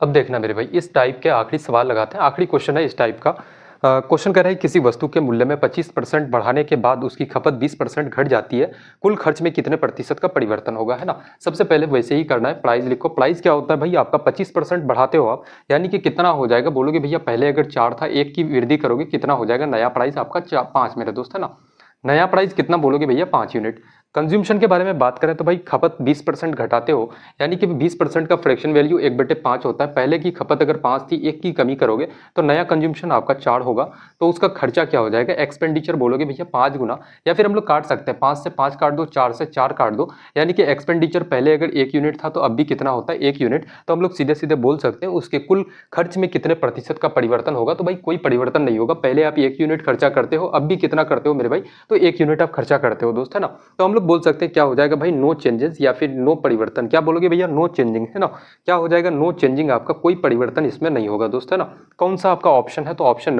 अब देखना मेरे भाई, इस टाइप के आखिरी सवाल लगाते हैं, आखिरी क्वेश्चन है इस टाइप का। क्वेश्चन कह रहा है किसी वस्तु के मूल्य में 25% बढ़ाने के बाद उसकी खपत 20% घट जाती है, कुल खर्च में कितने प्रतिशत का परिवर्तन होगा, है ना। सबसे पहले वैसे ही करना है, प्राइस लिखो। प्राइस क्या होता है भाई, आपका 25% बढ़ाते हो आप, यानी कि कितना हो जाएगा, बोलोगे भैया पहले अगर 4 था, 1 की वृद्धि करोगे कितना हो जाएगा, नया प्राइस आपका 5 मेरे दोस्त, है ना। नया प्राइस कितना बोलोगे भैया 5 यूनिट। कंज्यूमशन के बारे में बात करें तो भाई खपत 20% घटाते हो, यानी कि 20% का फ्रैक्शन वैल्यू 1/5 होता है। पहले की खपत अगर 5 थी, 1 की कमी करोगे तो नया कंज्यूमशन आपका 4 होगा। तो उसका खर्चा क्या हो जाएगा, एक्सपेंडिचर बोलोगे भैया 5 गुना, या फिर हम लोग काट सकते हैं 5 से 5 काट दो, 4 से 4 काट दो, यानी कि एक्सपेंडिचर पहले अगर 1 यूनिट था तो अब भी कितना होता है 1 यूनिट। तो हम लोग सीधे सीधे बोल सकते हैं उसके कुल खर्च में कितने प्रतिशत का परिवर्तन होगा। तो भाई कोई परिवर्तन नहीं होगा, पहले आप 1 यूनिट खर्चा करते हो, अब भी कितना करते हो मेरे भाई, तो 1 यूनिट आप खर्चा करते हो दोस्त, है ना। तो हम लोग बोल सकते हैं क्या हो जाएगा भाई, नो चेंजेस या फिर नो परिवर्तन। क्या बोलोगे भैया, नो चेंजिंग, है ना। क्या हो जाएगा, नो चेंजिंग, आपका कोई परिवर्तन इसमें नहीं होगा दोस्त, है ना। कौन सा आपका ऑप्शन है, तो ऑप्शन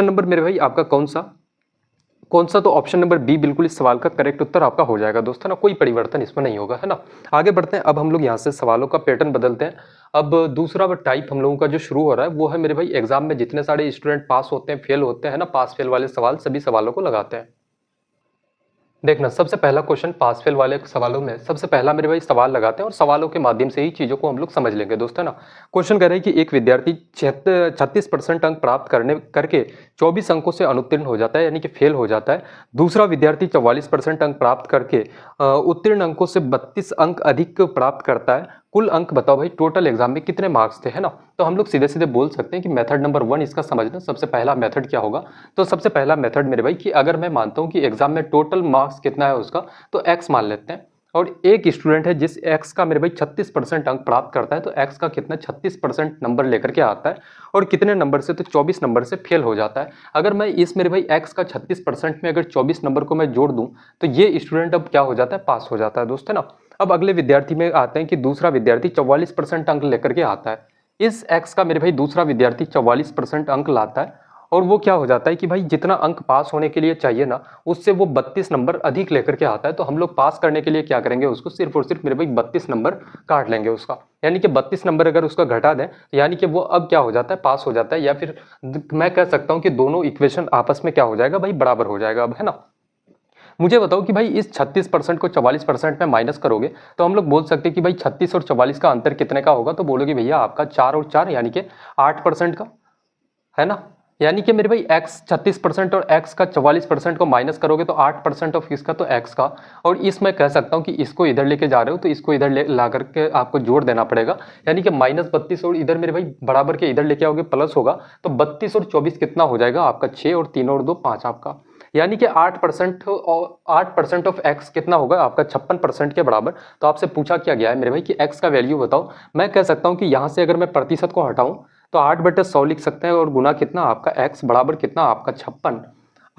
नंबर मेरे भाई आपका कौन सा, तो ऑप्शन नंबर बी बिल्कुल इस सवाल का करेक्ट उत्तर आपका हो जाएगा दोस्त, है ना। कोई परिवर्तन इसमें नहीं होगा, है ना। आगे बढ़ते हैं, अब हम लोग यहाँ से सवालों का पैटर्न बदलते हैं। अब दूसरा टाइप हम लोगों का जो शुरू हो रहा है वो है मेरे भाई, एग्जाम में जितने सारे स्टूडेंट पास होते हैं, फेल होते हैं ना, पास फेल वाले सवाल, सभी सवालों को लगाते हैं। देखना, सबसे पहला क्वेश्चन पास फेल वाले सवालों में सबसे पहला मेरे भाई सवाल लगाते हैं और सवालों के माध्यम से ही चीजों को हम लोग समझ लेंगे दोस्त, है ना। क्वेश्चन कह रहे हैं कि एक विद्यार्थी 36% अंक प्राप्त करके 24 अंकों से अनुत्तीर्ण हो जाता है, यानी कि फेल हो जाता है। दूसरा विद्यार्थी 44% अंक प्राप्त करके उत्तीर्ण अंकों से 32 अंक अधिक प्राप्त करता है। कुल अंक बताओ भाई, टोटल एग्जाम में कितने मार्क्स थे, है ना। तो हम लोग सीधे सीधे बोल सकते हैं कि मेथड नंबर 1 इसका समझना। सबसे पहला मेथड क्या होगा, तो सबसे पहला मेथड मेरे भाई कि अगर मैं मानता हूं कि एग्जाम में टोटल मार्क्स कितना है उसका, तो x मान लेते हैं। और एक स्टूडेंट है जिस x का मेरे भाई 36% अंक प्राप्त करता है, तो x का कितना 36% नंबर लेकर के आता है, और कितने नंबर से, तो 24 नंबर से फेल हो जाता है। अगर मैं इस मेरे भाई x का 36% में अगर 24 नंबर को मैं जोड़ दूं, तो ये स्टूडेंट अब क्या हो जाता है, पास हो जाता है दोस्त, है ना। अब अगले विद्यार्थी में आते हैं कि दूसरा विद्यार्थी 44% अंक लेकर के आता है। इस x का मेरे भाई दूसरा विद्यार्थी 44% अंक लाता है, और वो क्या हो जाता है कि भाई जितना अंक पास होने के लिए चाहिए ना, उससे वो 32 नंबर अधिक लेकर के आता है। तो हम लोग पास करने के लिए क्या करेंगे, उसको सिर्फ और सिर्फ मेरे भाई 32 नंबर काट लेंगे उसका, यानी कि 32 नंबर अगर उसका घटा दें, यानी कि वो अब क्या हो जाता है, पास हो जाता है। या फिर मैं कह सकता हूं कि दोनों इक्वेशन आपस में क्या हो जाएगा भाई, बराबर हो जाएगा अब, है ना। मुझे बताओ कि भाई इस 36% को 44% में माइनस करोगे, तो हम लोग बोल सकते हैं कि भाई 36 और 44 का अंतर कितने का होगा, तो बोलोगे भैया आपका 4 और 4 यानी कि 8% का, है ना। यानी कि मेरे भाई x 36% और x का 44% को माइनस करोगे तो 8% ऑफ इसका, तो x का। और इसमें कह सकता हूं कि इसको इधर लेके जा रहे हो, तो इसको इधर ला करके आपको जोड़ देना पड़ेगा, यानी कि -32, और इधर मेरे भाई बराबर के इधर लेके आओगे प्लस होगा, तो 32 और 24 कितना हो जाएगा आपका 6, और 3 और 2 5 आपका, यानी कि 8% ऑफ x कितना होगा आपका 56% के बराबर। तो आपसे पूछा क्या गया है मेरे भाई कि x का वैल्यू बताओ। मैं कह सकता हूं कि यहां से अगर मैं प्रतिशत को हटाऊं तो 8/100 लिख सकते हैं, और गुना कितना आपका x बराबर कितना आपका 56।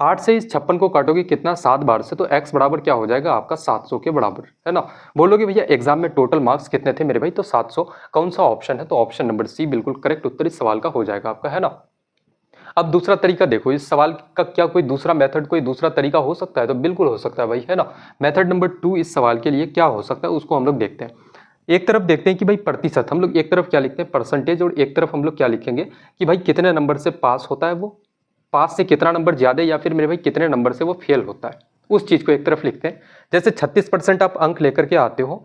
8 से इस 56 को काटोगे कितना 7 बार से, तो x बराबर क्या हो जाएगा आपका 700 के बराबर, है ना। बोलोगे भैया एग्जाम में टोटल मार्क्स कितने थे मेरे भाई, तो 700। कौन सा ऑप्शन है, तो ऑप्शन नंबर सी बिल्कुल करेक्ट उत्तर इस सवाल का हो जाएगा आपका, है ना। अब दूसरा तरीका देखो, इस सवाल का क्या कोई दूसरा मेथड, कोई दूसरा तरीका हो सकता है, तो बिल्कुल हो सकता है भाई, है ना। मेथड नंबर 2 इस सवाल के लिए क्या हो सकता है, उसको हम लोग देखते हैं। एक तरफ देखते हैं कि भाई प्रतिशत, हम लोग एक तरफ क्या लिखते हैं परसेंटेज, और एक तरफ हम लोग क्या लिखेंगे कि भाई कितने नंबर से पास होता है वो, पास से कितना नंबर ज्यादा, या फिर मेरे भाई कितने नंबर से वो फेल होता है, उस चीज को एक तरफ लिखते हैं। जैसे 36% आप अंक लेकर के आते हो,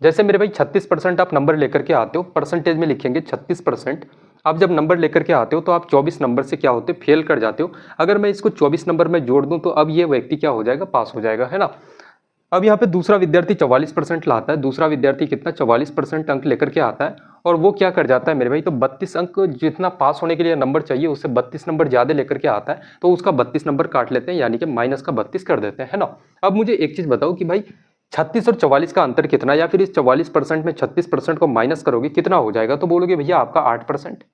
जैसे मेरे भाई 36% आप नंबर लेकर के आते हो, परसेंटेज में लिखेंगे 36%। आप जब नंबर लेकर के आते हो तो आप 24 नंबर से क्या होते, फेल कर जाते हो। अगर मैं इसको 24 नंबर में जोड़ दूं, तो अब ये व्यक्ति क्या हो जाएगा, पास हो जाएगा, है ना। अब यहाँ पे दूसरा विद्यार्थी 44% लाता है, दूसरा विद्यार्थी कितना 44% अंक लेकर के आता है, और वो क्या कर जाता है मेरे भाई, तो 32 अंक जितना पास होने के लिए नंबर चाहिए उससे 32 नंबर ज्यादा लेकर के आता है, तो उसका 32 नंबर काट लेते हैं, यानी कि माइनस का 32 कर देते हैं, है ना। अब मुझे एक चीज बताओ कि भाई 36 और 44 का अंतर कितना, या फिर इस 44% में 36% को माइनस करोगे कितना हो जाएगा, तो बोलोगे भैया आपका 8%।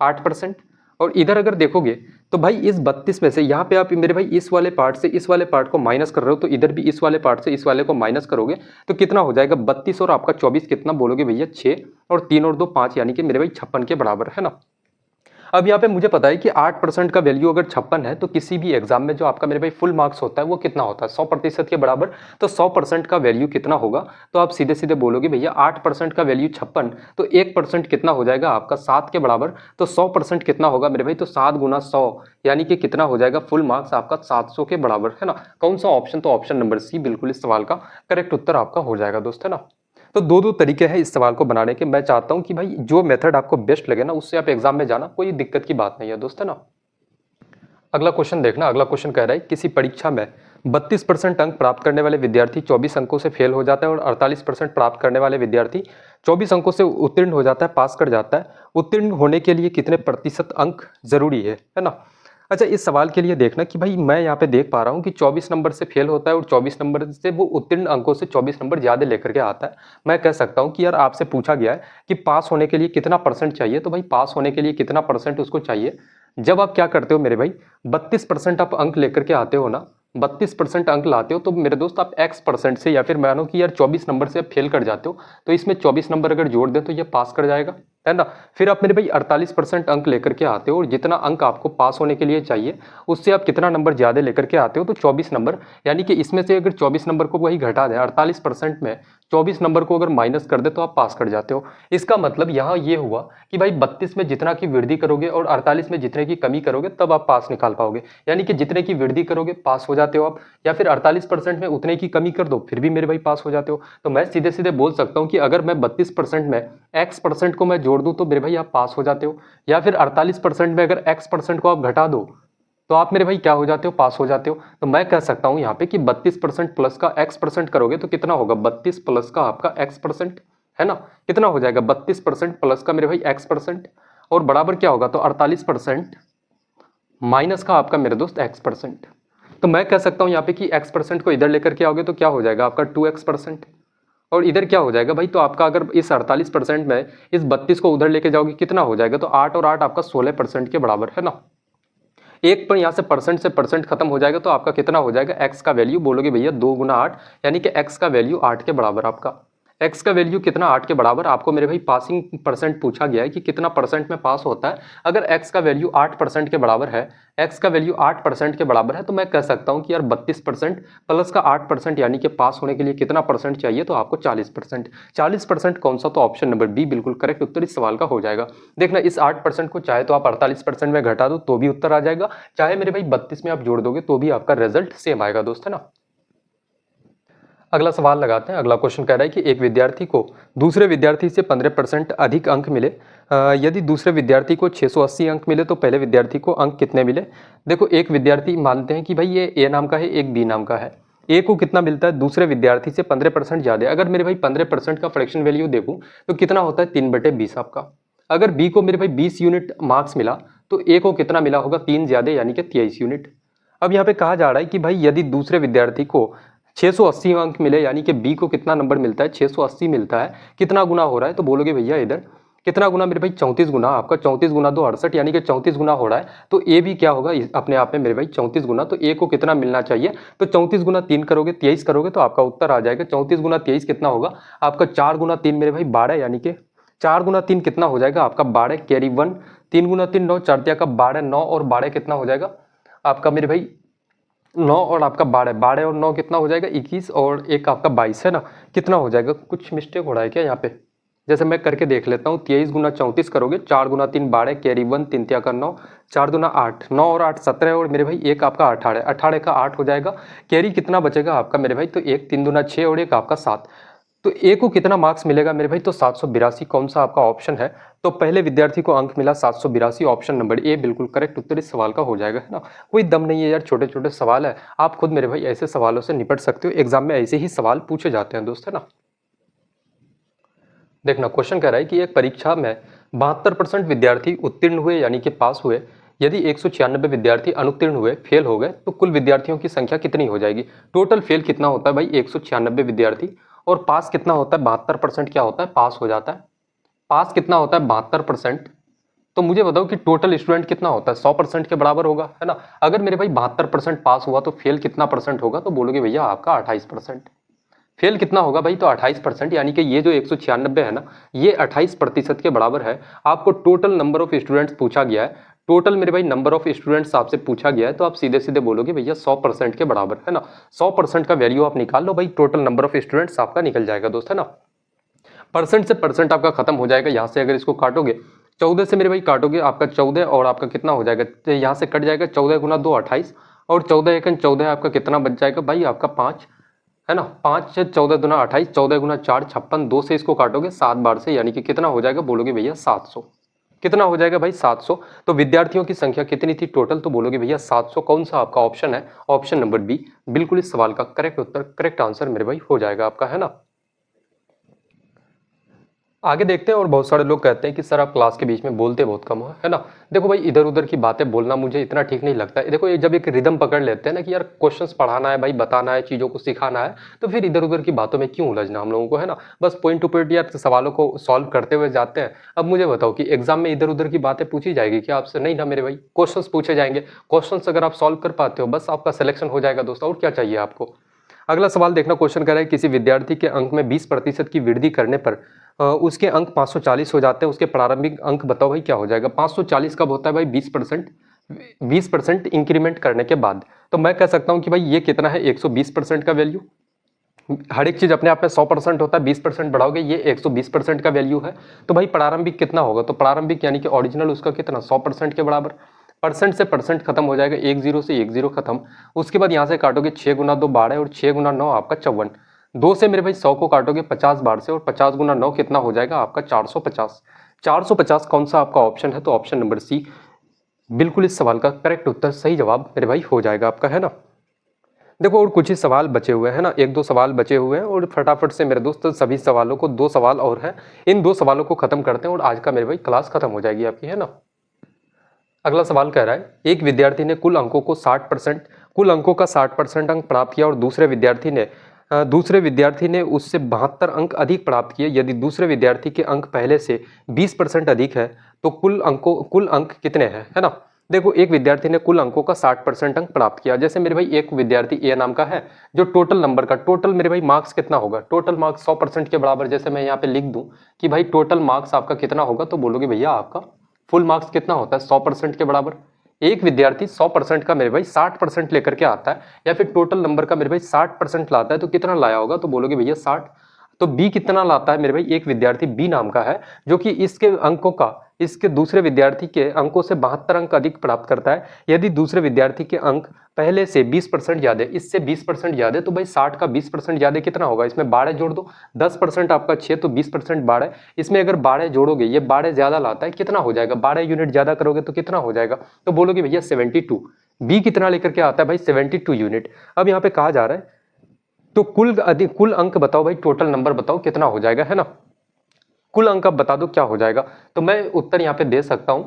8%। और इधर अगर देखोगे तो भाई इस 32 में से यहाँ पे आप मेरे भाई इस वाले पार्ट से इस वाले पार्ट को माइनस कर रहे हो, तो इधर भी इस वाले पार्ट से इस वाले को माइनस करोगे तो कितना हो जाएगा 32 और आपका 24 कितना, बोलोगे भैया 6, और 3 और 2 5, यानी कि मेरे भाई 56 के बराबर, है ना। अब यहाँ पे मुझे पता है कि 8% का वैल्यू अगर 56 है, तो किसी भी एग्जाम में जो आपका मेरे भाई फुल मार्क्स होता है वो कितना होता है 100% के बराबर। तो 100% का वैल्यू कितना होगा, तो आप सीधे सीधे बोलोगे भैया 8% का वैल्यू 56, तो 1% कितना हो जाएगा आपका 7 के बराबर। तो 100% कितना होगा मेरे भाई, तो 7 गुना 100, यानी कि कितना हो जाएगा फुल मार्क्स आपका 700 के बराबर, है ना। कौन सा ऑप्शन, तो ऑप्शन नंबर सी बिल्कुल इस सवाल का करेक्ट उत्तर आपका हो जाएगा दोस्त, है ना। तो दो तरीके हैं इस सवाल को बनाने के। मैं चाहता हूं कि भाई जो मेथड आपको बेस्ट लगे ना, उससे आप एग्जाम में जाना, कोई दिक्कत की बात नहीं है दोस्त, है ना। अगला क्वेश्चन देखना, अगला क्वेश्चन कह रहा है किसी परीक्षा में 32% अंक प्राप्त करने वाले विद्यार्थी 24 अंकों से फेल हो जाता है और 48% प्राप्त करने वाले विद्यार्थी 24 अंकों से उत्तीर्ण हो जाता है, पास कर जाता है। उत्तीर्ण होने के लिए कितने प्रतिशत अंक जरूरी है ना। अच्छा, इस सवाल के लिए देखना कि भाई मैं यहाँ पे देख पा रहा हूँ कि 24 नंबर से फेल होता है और 24 नंबर से वो उत्तीर्ण अंकों से 24 नंबर ज़्यादा लेकर के आता है। मैं कह सकता हूँ कि यार आपसे पूछा गया है कि पास होने के लिए कितना परसेंट चाहिए, तो भाई पास होने के लिए कितना परसेंट उसको चाहिए। जब आप क्या करते हो मेरे भाई, 32% आप अंक लेकर के आते हो ना, 32% अंक लाते हो, तो मेरे दोस्त आप x% से, या फिर मानो कि यार 24 नंबर से आप फेल कर जाते हो, तो इसमें 24 नंबर अगर जोड़ दें तो ये पास कर जाएगा, है ना। फिर आप मेरे भाई 48% अंक लेकर के आते हो और जितना अंक आपको पास होने के लिए चाहिए उससे आप कितना नंबर ज़्यादा लेकर के आते हो, तो 24 नंबर। यानी कि इसमें से अगर 24 नंबर को वही घटा दें, 48% में 24 नंबर को अगर माइनस कर दे तो आप पास कर जाते हो। इसका मतलब यहाँ ये हुआ कि भाई 32 में जितना की वृद्धि करोगे और 48 में जितने की कमी करोगे तब आप पास निकाल पाओगे। यानी कि जितने की वृद्धि करोगे पास हो जाते हो आप, या फिर 48% में उतने की कमी कर दो फिर भी मेरे भाई पास हो जाते हो। तो मैं सीधे सीधे बोल सकता हूँ कि अगर मैं 32% में x% को मैं जोड़ दूं तो मेरे भाई आप पास हो जाते हो, या फिर 48% में अगर x% को आप घटा दो तो आप मेरे भाई क्या हो जाते हो, पास हो जाते हो। तो मैं कह सकता हूं यहाँ पे कि 32% प्लस का x% करोगे तो कितना होगा, 32 प्लस का आपका x%, है ना। कितना हो जाएगा, 32% प्लस का मेरे भाई x%, और बराबर क्या होगा, तो 48% माइनस का आपका मेरे दोस्त x%। तो मैं कह सकता हूं यहाँ पे कि x% को इधर लेकर के आओगे तो क्या हो जाएगा आपका 2x%, और इधर क्या हो जाएगा भाई, तो आपका अगर इस 48% में इस 32 को उधर लेके जाओगे कितना हो जाएगा, तो 8 और 8 आपका 16% के बराबर, है ना। एक पर यहाँ से परसेंट खत्म हो जाएगा तो आपका कितना हो जाएगा, x का वैल्यू बोलोगे भैया 2 गुना 8, यानी कि x का वैल्यू 8 के बराबर आपका। x का वैल्यू कितना, 8 के बराबर। आपको मेरे भाई पासिंग परसेंट पूछा गया है कि कितना परसेंट में पास होता है। अगर x का वैल्यू 8% के बराबर है, x का वैल्यू 8% के बराबर है, तो मैं कह सकता हूं कि यार 32% प्लस का 8%, यानी कि पास होने के लिए कितना परसेंट चाहिए, तो आपको 40%। 40% कौन सा, तो ऑप्शन नंबर बी बिल्कुल करेक्ट उत्तर इस सवाल का हो जाएगा। देखना, इस 8% को चाहे तो आप 48% में घटा दो तो भी उत्तर आ जाएगा, चाहे मेरे भाई 32 में आप जोड़ दोगे तो भी आपका रिजल्ट सेम आएगा दोस्त, है ना। अगला सवाल लगाते हैं। अगला क्वेश्चन कह रहा है कि एक विद्यार्थी को दूसरे विद्यार्थी से 15% अधिक अंक मिले। यदि दूसरे विद्यार्थी को 680 अंक मिले तो पहले विद्यार्थी को अंक कितने मिले। देखो, एक विद्यार्थी मानते हैं कि भाई ये ए नाम का है, एक बी नाम का है। ए को कितना मिलता है, दूसरे विद्यार्थी से 15% ज़्यादा। अगर मेरे भाई 15% का फ्रैक्शन वैल्यू देखूँ तो कितना होता है, 3/20 आपका। अगर बी को मेरे भाई 20 यूनिट मार्क्स मिला तो ए को कितना मिला होगा, 3 ज़्यादा, यानी कि 23 यूनिट। अब यहाँ पे कहा जा रहा है कि भाई यदि दूसरे विद्यार्थी को 680 अंक मिले, यानी कि बी को कितना नंबर मिलता है, 680 मिलता है, कितना गुना हो रहा है, तो बोलोगे भैया इधर कितना गुना मेरे भाई, 34 गुना। आपका 34 गुना 2 68, यानी कि 34 गुना हो रहा है। तो ए भी क्या होगा अपने आप में मेरे भाई 34 गुना। तो ए को कितना मिलना चाहिए, तो 34 गुना 3 करोगे, 23 करोगे तो आपका उत्तर आ जाएगा। 34 गुना 23 कितना होगा आपका, 4 गुना 3 मेरे भाई 12, यानी कि 4 गुना 3 कितना हो जाएगा आपका 12, कैरी 1। 3 गुना 3 9, 4 का 12, 9 और 12 कितना हो जाएगा आपका मेरे भाई 9 और आपका 12, 12 और 9 कितना हो जाएगा 21, और एक आपका 22, है ना। कितना हो जाएगा, कुछ मिस्टेक हो रहा है क्या यहाँ पे, जैसे मैं करके देख लेता हूँ। 23 गुना 34 करोगे, 4 गुना 3 12, कैरी 1, 3 का 9, 4 दुना 8, 9 और 8 17, और मेरे भाई एक आपका 18, 18 का 8 हो जाएगा। कैरी कितना बचेगा आपका मेरे भाई, तो एक 3 दुना 6 और एक आपका 7। तो ए को कितना मार्क्स मिलेगा मेरे भाई, तो 782। कौन सा आपका ऑप्शन है, तो पहले विद्यार्थी को अंक मिला 782, ऑप्शन नंबर ए बिल्कुल करेक्ट उत्तर इस सवाल का हो जाएगा, है ना। कोई दम नहीं है यार, छोटे छोटे सवाल है, आप खुद मेरे भाई ऐसे सवालों से निपट सकते हो, एग्जाम में ऐसे ही सवाल पूछे जाते हैं दोस्त, है ना। देखना, क्वेश्चन कह रहा है कि एक परीक्षा में 72% विद्यार्थी उत्तीर्ण हुए, यानी कि पास हुए। यदि 196 विद्यार्थी अनुत्तीर्ण हुए, फेल हो गए, तो कुल विद्यार्थियों की संख्या कितनी हो जाएगी। टोटल फेल कितना होता है भाई, 196 विद्यार्थी, और पास कितना होता है, 72% क्या होता है, पास हो जाता है। पास कितना होता है, 72%। तो मुझे बताओ कि टोटल स्टूडेंट कितना होता है, 100% के बराबर होगा, है ना। अगर मेरे भाई 72% पास हुआ तो फेल कितना परसेंट होगा, तो बोलोगे भैया आपका 28%। फेल कितना होगा भाई, तो 28%, यानी कि ये जो 196 है ना, ये 28% के बराबर है। आपको टोटल नंबर ऑफ स्टूडेंट्स पूछा गया है, टोटल मेरे भाई नंबर ऑफ स्टूडेंट्स आपसे पूछा गया है, तो आप सीधे सीधे बोलोगे भैया 100% के बराबर, है ना। 100% का वैल्यू आप निकाल लो भाई, टोटल नंबर ऑफ स्टूडेंट्स आपका निकल जाएगा दोस्त, है ना। परसेंट से परसेंट आपका खत्म हो जाएगा। यहाँ से अगर इसको काटोगे, 14 से मेरे भाई काटोगे, आपका 14 और आपका कितना हो जाएगा, तो यहाँ से कट जाएगा 14 गुना 2 28, और 14 एकन 14, आपका कितना बच जाएगा भाई आपका 5, है ना। 5 से 14 दुना 28, 14 गुना 4 56, 2 से इसको काटोगे 7 बार से, यानी कि कितना हो जाएगा, बोलोगे भैया 700। कितना हो जाएगा भाई 700। तो विद्यार्थियों की संख्या कितनी थी टोटल, तो बोलोगे भैया 700। कौन सा आपका ऑप्शन है, ऑप्शन नंबर बी बिल्कुल इस सवाल का करेक्ट उत्तर, करेक्ट आंसर मेरे भाई हो जाएगा आपका, है ना। आगे देखते हैं। और बहुत सारे लोग कहते हैं कि सर आप क्लास के बीच में बोलते बहुत कम हो, है ना। देखो भाई इधर उधर की बातें बोलना मुझे इतना ठीक नहीं लगता है। देखो ये जब एक रिदम पकड़ लेते हैं ना कि यार क्वेश्चंस पढ़ाना है भाई, बताना है, चीज़ों को सिखाना है, तो फिर इधर उधर की बातों में क्यों उलझना हम लोगों को, है ना। बस पॉइंट टू पॉइंट यार सवालों को सॉल्व करते हुए जाते हैं। अब मुझे बताओ कि एग्जाम में इधर उधर की बातें पूछी जाएगी क्या आपसे, नहीं ना मेरे भाई। क्वेश्चंस पूछे जाएंगे, क्वेश्चंस अगर आप सॉल्व कर पाते हो बस आपका सिलेक्शन हो जाएगा दोस्तों, और क्या चाहिए आपको। अगला सवाल देखना, क्वेश्चन कह रहा है किसी विद्यार्थी के अंक में 20% की वृद्धि करने पर उसके अंक 540 हो जाते हैं, उसके प्रारंभिक अंक बताओ भाई क्या हो जाएगा। 540 कब होता है भाई, 20% इंक्रीमेंट करने के बाद। तो मैं कह सकता हूं कि भाई ये कितना है, 120% का वैल्यू। हर एक चीज अपने आप में 100% होता है, 20% बढ़ाओगे ये 120% का वैल्यू है। तो भाई प्रारंभिक कितना होगा, तो प्रारंभिक यानी कि ओरिजिनल उसका कितना, 100% के बराबर। परसेंट से परसेंट खत्म हो जाएगा, 10 से 10 खत्म। उसके बाद यहाँ से काटोगे 6 गुना 2 12 और 6 गुना 9 आपका 54। 2 से मेरे भाई 100 को काटोगे 50 बार से, और 50 गुना 9 कितना हो जाएगा आपका 450। 450 कौन सा आपका ऑप्शन है, तो ऑप्शन नंबर सी बिल्कुल इस सवाल का करेक्ट उत्तर, सही जवाब मेरे भाई हो जाएगा आपका, है ना। देखो और कुछ ही सवाल बचे हुए हैं ना, एक दो सवाल बचे हुए हैं, और फटाफट से मेरे दोस्त सभी सवालों को, 2 सवाल और हैं, इन 2 सवालों को खत्म करते हैं और आज का मेरे भाई क्लास खत्म हो जाएगी आपकी, है ना। अगला सवाल कह रहा है एक विद्यार्थी ने कुल अंकों का 60% अंक प्राप्त किया, और दूसरे विद्यार्थी ने उससे 72 अंक अधिक प्राप्त किए। यदि दूसरे विद्यार्थी के अंक पहले से 20% अधिक है तो कुल अंक कितने हैं, है ना। देखो एक विद्यार्थी ने कुल अंकों का 60% अंक प्राप्त किया। जैसे मेरे भाई एक विद्यार्थी ए नाम का है, जो टोटल नंबर का टोटल मेरे भाई मार्क्स कितना होगा, टोटल मार्क्स 100% के बराबर। जैसे मैं यहाँ पे लिख दूं कि भाई टोटल मार्क्स आपका कितना होगा, तो बोलोगे भैया आपका फुल मार्क्स कितना होता है, 100% के बराबर। एक विद्यार्थी 100% का मेरे भाई 60% लेकर के आता है, या फिर टोटल नंबर का मेरे भाई 60% लाता है, तो कितना लाया होगा, तो बोलोगे भैया 60। तो बी कितना लाता है मेरे भाई, एक विद्यार्थी बी नाम का है जो कि इसके दूसरे विद्यार्थी के अंकों से 72 अंक अधिक प्राप्त करता है। यदि दूसरे विद्यार्थी के अंक पहले से 20% ज्यादा, इससे 20% ज्यादा, तो भाई 60 का 20% ज्यादा कितना होगा, इसमें 12 जोड़ दो, 10% आपका 6, तो 20% 12, इसमें अगर 12 जोड़ोगे, ये 12 ज्यादा लाता है, कितना हो जाएगा, 12 यूनिट ज्यादा करोगे तो कितना हो जाएगा, तो बोलोगे भैया 72। बी कितना लेकर के आता है भाई, 72 यूनिट। अब यहाँ पे कहा जा रहा है तो कुल अंक बताओ भाई, टोटल नंबर बताओ कितना हो जाएगा, है ना। कुल अंक अब बता दो क्या हो जाएगा, तो मैं उत्तर यहाँ पे दे सकता हूं।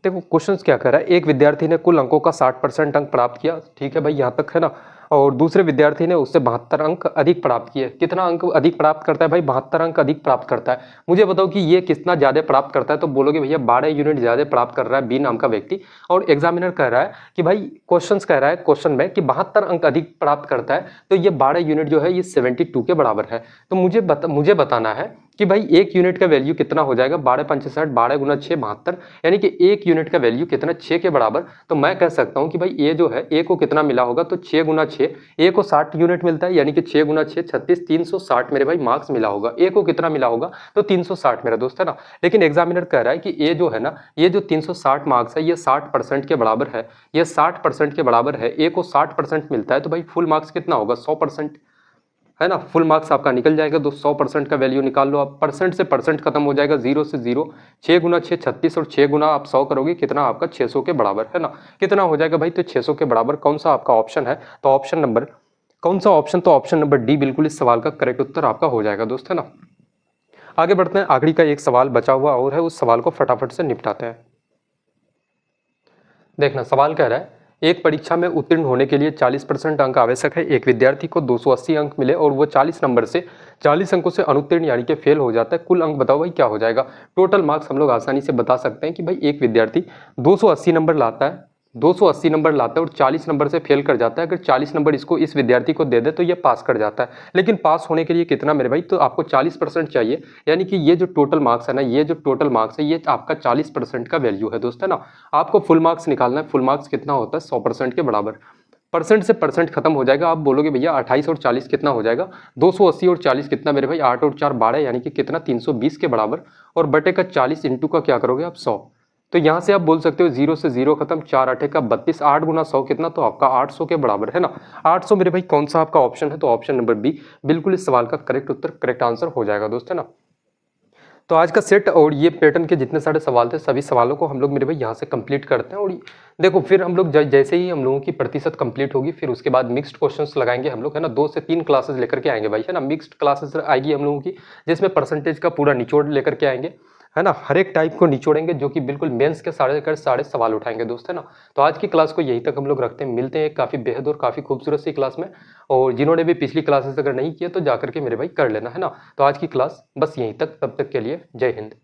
देखो क्वेश्चन क्या कर रहा है, एक विद्यार्थी ने कुल अंकों का 60% अंक प्राप्त किया, ठीक है भाई यहाँ तक, है ना। और दूसरे विद्यार्थी ने उससे 72 अंक अधिक प्राप्त किए। कितना अंक अधिक प्राप्त करता है भाई, 72 अंक अधिक प्राप्त करता है। मुझे बताओ कि ये कितना ज्यादा प्राप्त करता है, तो बोलोगे भैया 12 यूनिट ज्यादा प्राप्त कर रहा है बी नाम का व्यक्ति। और एग्जामिनर कह रहा है कि भाई क्वेश्चन में कि 72 अंक अधिक प्राप्त करता है, तो ये 12 यूनिट जो है ये 72 के बराबर है। तो मुझे बताना है कि भाई एक यूनिट का वैल्यू कितना हो जाएगा, 12 पंचे 60, 12 गुना 6 72, यानी कि एक यूनिट का वैल्यू कितना, 6 के बराबर। तो मैं कह सकता हूं कि भाई ए जो है, ए को कितना मिला होगा, तो 6 गुना 6, ए को 60 यूनिट मिलता है, यानी कि 6 गुना 6 36, 360 मेरे भाई मार्क्स मिला होगा। ए को कितना मिला होगा, तो 360 मेरा दोस्त, है ना। लेकिन एग्जामिनर कह रहा है कि ए जो है ना, ये जो 360 मार्क्स है ये 60% के बराबर है, ये 60% के बराबर है, ए को 60% मिलता है, तो भाई फुल मार्क्स कितना होगा, 100%, है ना। फुल मार्क्स आपका निकल जाएगा, तो 100% का वैल्यू निकाल लो आप। परसेंट से परसेंट खत्म हो जाएगा, 0 से 0, 6 गुना 6 36, और 6 गुना आप 100 करोगे, कितना आपका 600 के बराबर, है ना। कितना हो जाएगा भाई, तो 600 के बराबर। कौन सा आपका ऑप्शन है, तो ऑप्शन नंबर, कौन सा ऑप्शन, तो ऑप्शन नंबर डी बिल्कुल इस सवाल का करेक्ट उत्तर आपका हो जाएगा दोस्त, है ना। आगे बढ़ते हैं, आखिरी का एक सवाल बचा हुआ और है, उस सवाल को फटाफट से निपटाते हैं। देखना सवाल कह रहा है एक परीक्षा में उत्तीर्ण होने के लिए 40% अंक आवश्यक है। एक विद्यार्थी को 280 अंक मिले और वो 40 नंबर से 40 अंकों से अनुत्तीर्ण यानी कि फेल हो जाता है। कुल अंक बताओ भाई क्या हो जाएगा। टोटल मार्क्स हम लोग आसानी से बता सकते हैं कि भाई एक विद्यार्थी 280 नंबर लाता है, 280 नंबर लाता है और 40 नंबर से फेल कर जाता है। अगर 40 नंबर इस विद्यार्थी को दे दे तो ये पास कर जाता है। लेकिन पास होने के लिए कितना मेरे भाई, तो आपको 40% चाहिए, यानी कि ये जो टोटल मार्क्स है ना, ये जो टोटल मार्क्स है ये आपका 40% का वैल्यू है दोस्त, है ना। आपको फुल मार्क्स निकालना है। फुल मार्क्स कितना होता है, 100% के बराबर। परसेंट से परसेंट खत्म हो जाएगा। आप बोलोगे भैया 28 और 40 कितना हो जाएगा, 280 और 40 कितना मेरे भाई, 8 और 4 12, यानी कि कितना 320 के बराबर। और बटे का 40 इंटू का क्या करोगे आप 100। तो यहाँ से आप बोल सकते हो 0 से 0 खत्म, 4 8 का 32, 8 गुना 100 कितना, तो आपका 800 के बराबर, है ना। 800 मेरे भाई कौन सा आपका ऑप्शन है, तो ऑप्शन नंबर बी बिल्कुल इस सवाल का करेक्ट उत्तर, करेक्ट आंसर हो जाएगा दोस्त, है ना। तो आज का सेट और ये पैटर्न के जितने सारे सवाल थे सभी सवालों को हम लोग मेरे भाई यहाँ से कंप्लीट करते हैं। और देखो फिर हम लोग जैसे ही हम लोगों की प्रतिशत कंप्लीट होगी फिर उसके बाद मिक्स्ड क्वेश्चंस लगाएंगे हम लोग, है ना। 2 से 3 क्लासेस लेकर के आएंगे भाई, है ना। मिक्स्ड क्लासेस आएगी हम लोगों की जिसमें परसेंटेज का पूरा निचोड़ लेकर के आएंगे, है ना। हर एक टाइप को निचोड़ेंगे जो कि बिल्कुल मेंस के सारे सवाल उठाएंगे दोस्त, है ना। तो आज की क्लास को यहीं तक हम लोग रखते हैं, मिलते हैं एक काफ़ी बेहद और काफ़ी खूबसूरत सी क्लास में। और जिन्होंने भी पिछली क्लासेस अगर नहीं किया तो जाकर के मेरे भाई कर लेना, है ना। तो आज की क्लास बस यहीं तक, तब तक के लिए जय हिंद।